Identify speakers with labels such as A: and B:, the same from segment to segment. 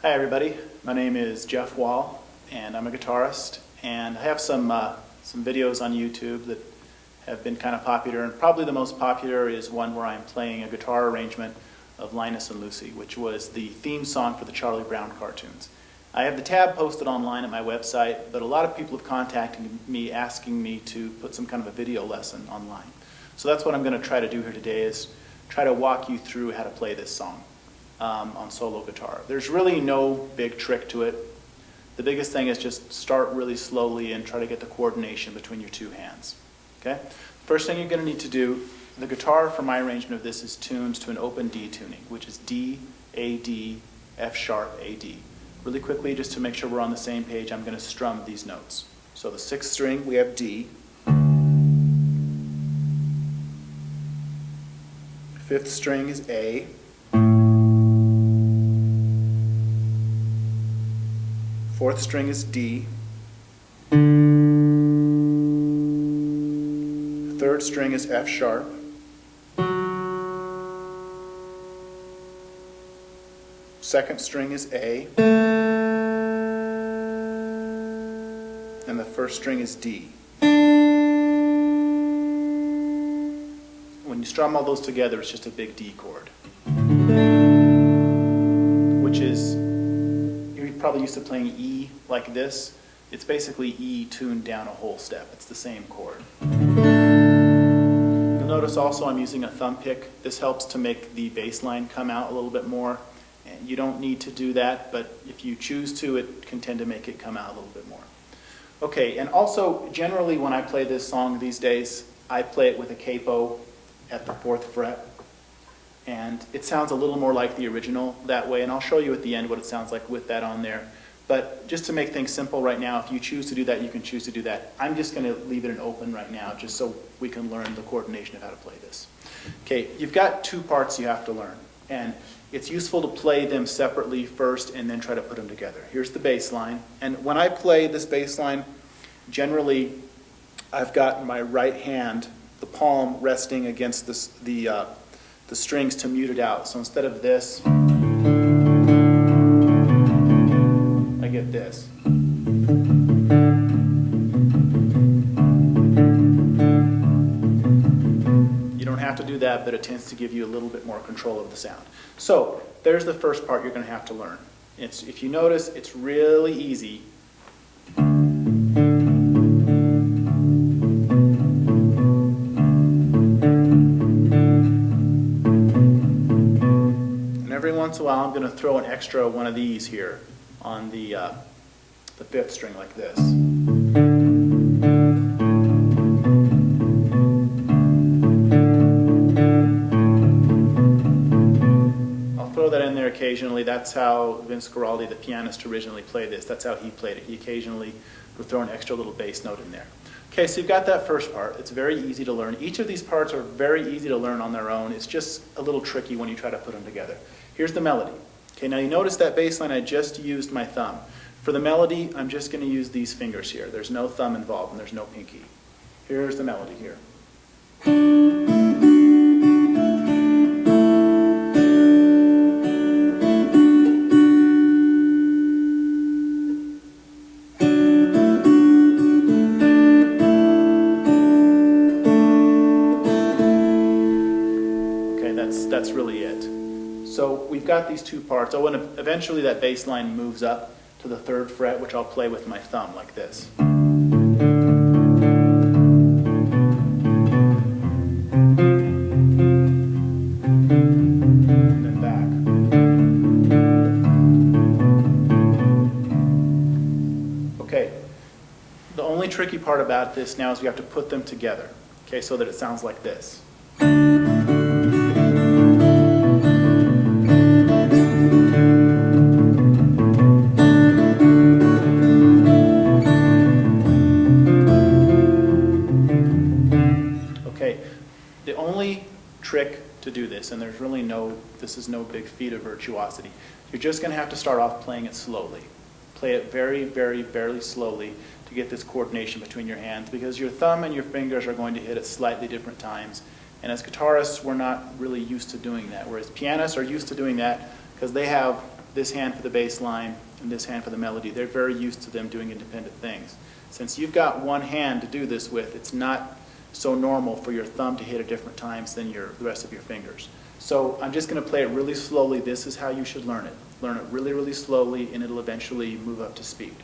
A: Hi everybody, my name is Jeff Wahl and I'm a guitarist, and I have some videos on YouTube that have been kind of popular, and probably the most popular is one where I'm playing a guitar arrangement of Linus and Lucy, which was the theme song for the Charlie Brown cartoons. I have the tab posted online at my website, but a lot of people have contacted me asking me to put some kind of a video lesson online. So that's what I'm going to try to do here today, is try to walk you through how to play this song on solo guitar. There's really no big trick to it. The biggest thing is just start really slowly and try to get the coordination between your two hands. Okay? First thing you're going to need to do, the guitar for my arrangement of this is tuned to an open D tuning, which is D, A, D, F sharp, A, D. Really quickly, just to make sure we're on the same page, I'm going to strum these notes. So the 6th string, we have D. 5th string is A. 4th string is D. 3rd string is F sharp. 2nd string is A. And the 1st string is D. When you strum all those together, it's just a big D chord, which is, you're probably used to playing E like this. It's basically E tuned down a whole step. It's the same chord. You'll notice also I'm using a thumb pick. This helps to make the bass line come out a little bit more. And you don't need to do that, but if you choose to, it can tend to make it come out a little bit more. Okay, and also generally when I play this song these days, I play it with a capo at the 4th fret. And it sounds a little more like the original that way, and I'll show you at the end what it sounds like with that on there. But just to make things simple right now, if you choose to do that, you can choose to do that. I'm just going to leave it in open right now, just so we can learn the coordination of how to play this. Okay, you've got two parts you have to learn, and it's useful to play them separately first and then try to put them together. Here's the bass line, and when I play this bass line, generally I've got my right hand, the palm, resting against the strings to mute it out. So instead of this, I get this. You don't have to do that, but it tends to give you a little bit more control of the sound. So there's the first part you're going to have to learn. If you notice, it's really easy. Once in a while I'm going to throw an extra one of these here on the 5th string like this. I'll throw that in there occasionally. That's how Vince Guaraldi, the pianist, originally played this. That's how he played it. He occasionally would throw an extra little bass note in there. Okay, so you've got that first part. It's very easy to learn. Each of these parts are very easy to learn on their own. It's just a little tricky when you try to put them together. Here's the melody. Okay, now you notice that bass line, I just used my thumb. For the melody, I'm just going to use these fingers here. There's no thumb involved and there's no pinky. Here's the melody here. Okay, that's really it. So we've got these two parts. Oh, and eventually that bass line moves up to the 3rd fret, which I'll play with my thumb like this. And then back. Okay. The only tricky part about this now is we have to put them together, okay, so that it sounds like this. The only trick to do this, and there's really this is no big feat of virtuosity, you're just going to have to start off playing it slowly. Play it very, very, very slowly to get this coordination between your hands, because your thumb and your fingers are going to hit at slightly different times. And as guitarists, we're not really used to doing that, whereas pianists are used to doing that because they have this hand for the bass line and this hand for the melody. They're very used to them doing independent things. Since you've got one hand to do this with, it's not so normal for your thumb to hit at different times than the rest of your fingers. So I'm just going to play it really slowly. This is how you should learn it. Learn it really, really slowly, and it'll eventually move up to speed.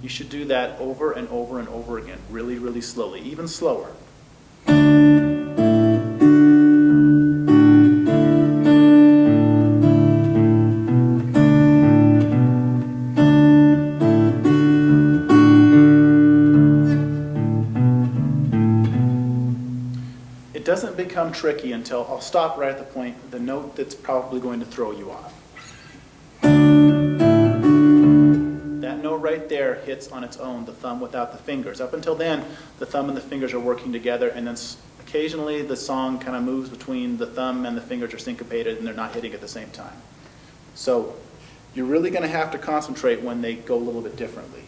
A: You should do that over and over and over again, really, really slowly, even slower. It doesn't become tricky until I'll stop right at the point, the note that's probably going to throw you off. That note right there hits on its own, the thumb without the fingers. Up until then, the thumb and the fingers are working together, and then occasionally the song kind of moves between the thumb and the fingers are syncopated and they're not hitting at the same time. So you're really going to have to concentrate when they go a little bit differently.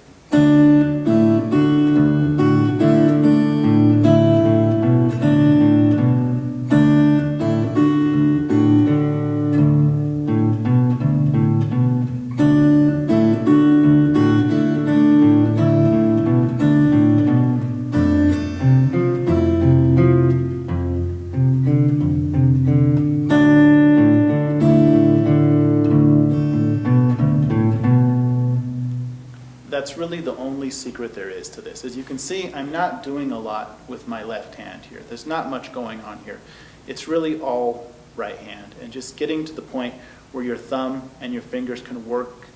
A: That's really the only secret there is to this. As you can see, I'm not doing a lot with my left hand here. There's not much going on here. It's really all right hand, and just getting to the point where your thumb and your fingers can work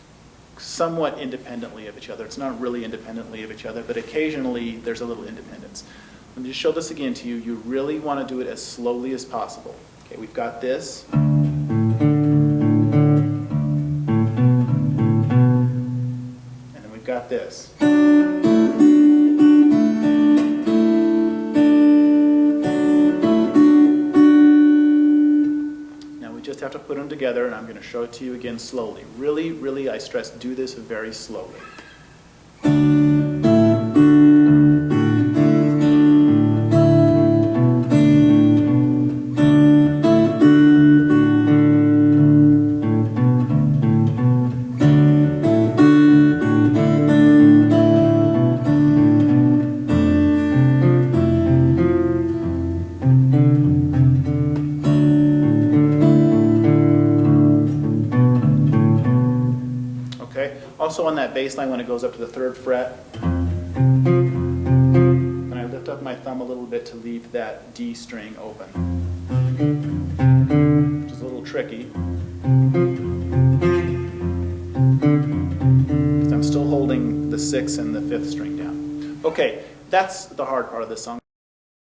A: somewhat independently of each other. It's not really independently of each other, but occasionally there's a little independence. Let me just show this again to you. You really want to do it as slowly as possible. Okay, we've got this. Got this. Now we just have to put them together, and I'm going to show it to you again slowly. Really, really, I stress, do this very slowly. Also on that bass line, when it goes up to the 3rd fret, and I lift up my thumb a little bit to leave that D string open, which is a little tricky, because I'm still holding the 6th and the 5th string down. Okay, that's the hard part of this song.